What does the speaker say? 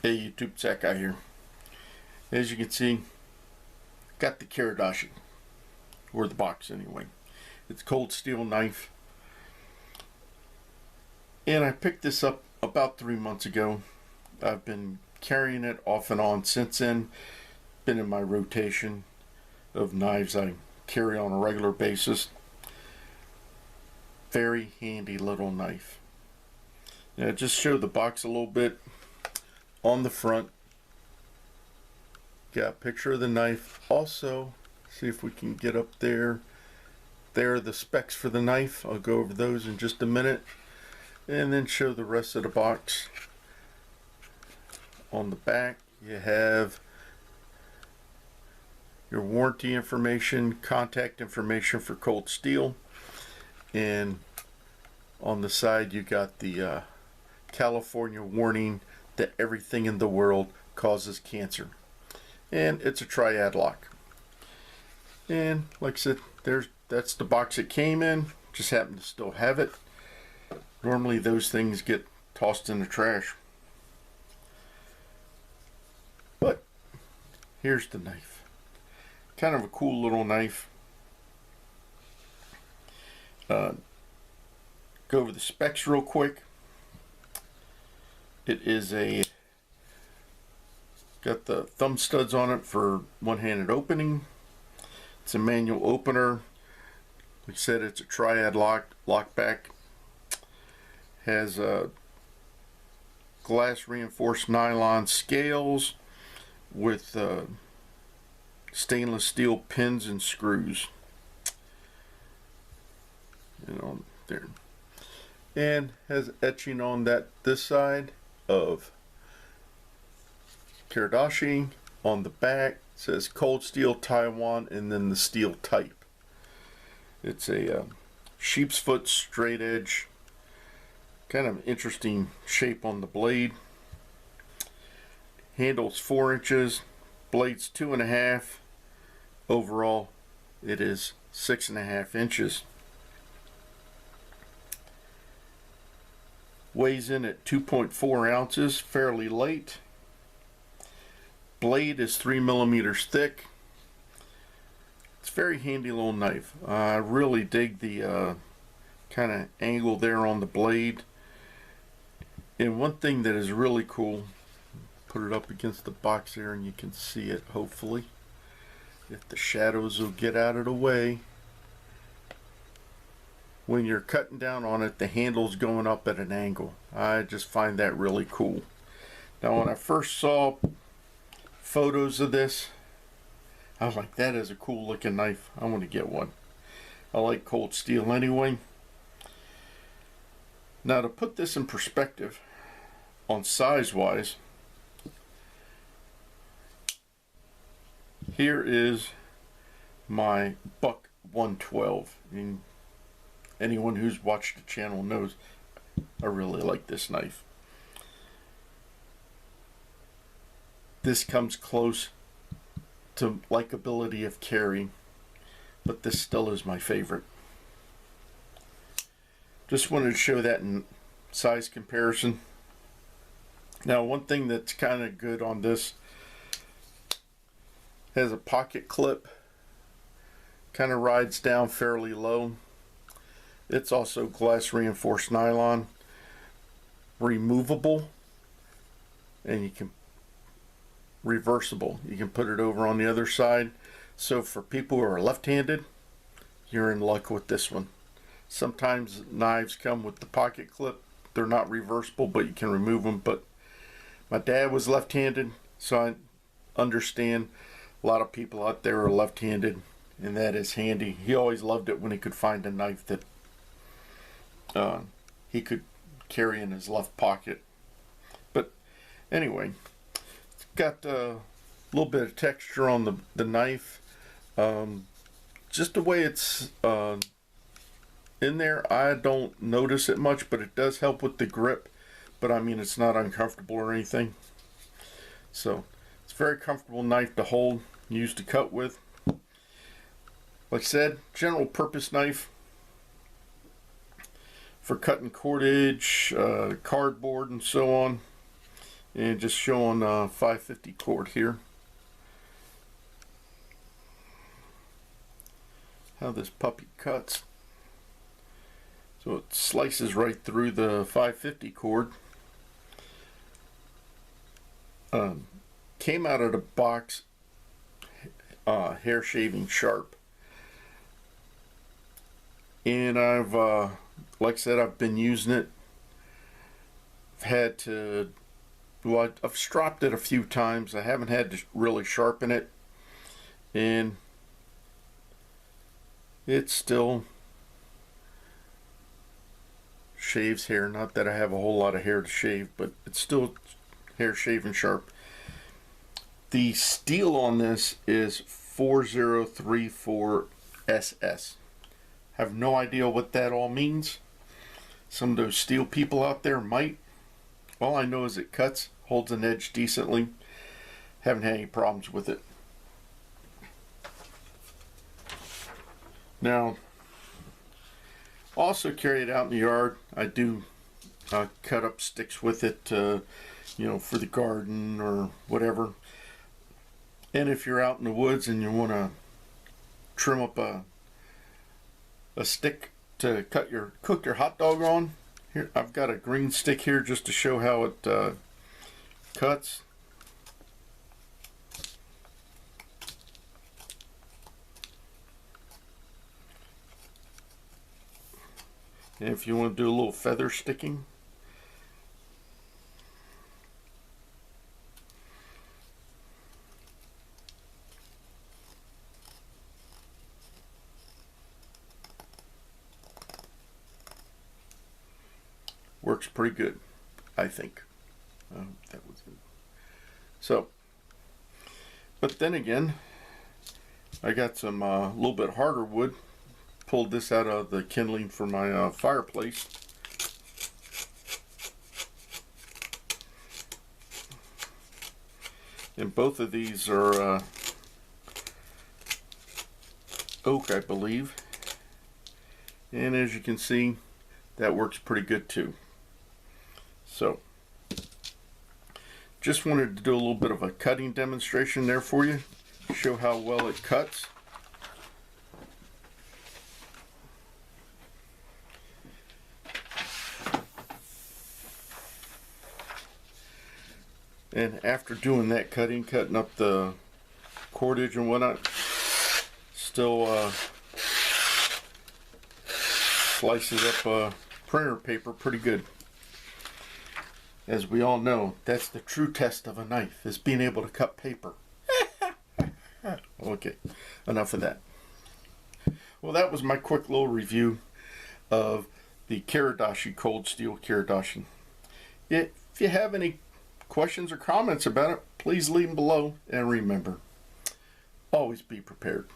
Hey YouTube, Zach Guy here. As you can see, got the Kiridashi, or the box anyway. It's a cold steel knife. And I picked this up about 3 months ago. I've been carrying it off and on since then. Been in my rotation of knives I carry on a regular basis. Very handy little knife. Now just show the box a little bit. On the front, got a picture of the knife. Also, see if we can get up there. There are the specs for the knife. I'll go over those in just a minute, and then show the rest of the box. On the back, you have your warranty information, contact information for cold steel, and on the side you got the California warning that everything in the world causes cancer. And it's a triad lock. And like I said, that's the box it came in. Just happen to still have it. Normally those things get tossed in the trash. But here's the knife. Kind of a cool little knife. Go over the specs real quick. It is got the thumb studs on it for one-handed opening. It's a manual opener. Like I said, it's a triad lockback. Has glass reinforced nylon scales with stainless steel pins and screws. There. And has etching on this side of Kiridashi. On the back it says cold steel Taiwan and then the steel type. It's a sheep's foot straight edge, kind of interesting shape on the blade. Handle's 4 inches, blade's 2.5. Overall it is 6.5 inches. Weighs in at 2.4 ounces, fairly light. Blade is 3 millimeters thick. It's a very handy little knife. I really dig the kind of angle there on the blade. And one thing that is really cool, put it up against the box there and you can see it hopefully, if the shadows will get out of the way. When you're cutting down on it, the handle's going up at an angle. I just find that really cool. Now when I first saw photos of this, I was like, that is a cool looking knife. I want to get one. I like cold steel anyway. Now to put this in perspective on size wise, here is my Buck 112. And anyone who's watched the channel knows I really like this knife. This comes close to likability of carry, but this still is my favorite. Just wanted to show that in size comparison. Now one thing that's kind of good on this, has a pocket clip, kind of rides down fairly low. It's also glass reinforced nylon, removable, and you can reversible. You can put it over on the other side. So for people who are left-handed, you're in luck with this one. Sometimes knives come with the pocket clip. They're not reversible, but you can remove them. But my dad was left-handed, so I understand a lot of people out there are left-handed, and that is handy. He always loved it when he could find a knife that he could carry in his left pocket. But anyway, it's got a little bit of texture on the knife. Just the way it's in there, I don't notice it much, but it does help with the grip. But I mean, it's not uncomfortable or anything. So it's a very comfortable knife to hold, use to cut with. Like I said, general purpose knife for cutting cordage, cardboard, and so on. And just showing 550 cord here. How this puppy cuts. So it slices right through the 550 cord. Came out of the box hair shaving sharp. And I've, like I said, I've been using it. I've had to, well, I've stropped it a few times. I haven't had to really sharpen it. And it still shaves hair. Not that I have a whole lot of hair to shave, but it's still hair shaving sharp. The steel on this is 4034 SS. Have no idea what that all means. Some of those steel people out there might. All I know is it cuts, holds an edge decently. Haven't had any problems with it. Now, also carry it out in the yard. I do cut up sticks with it, you know, for the garden or whatever. And if you're out in the woods and you want to trim up a stick to cook your hot dog on, here I've got a green stick here just to show how it cuts. And if you want to do a little feather sticking, works pretty good, I think. That was good. So, but then again, I got some a little bit harder wood. Pulled this out of the kindling for my fireplace. And both of these are oak, I believe. And as you can see, that works pretty good too. So, just wanted to do a little bit of a cutting demonstration there for you. Show how well it cuts. And after doing that cutting up the cordage and whatnot, still slices up printer paper pretty good. As we all know, that's the true test of a knife, is being able to cut paper. Okay, enough of that. Well, that was my quick little review of the Kiridashi cold steel Kiridashi. If you have any questions or comments about it, please leave them below. And remember, always be prepared.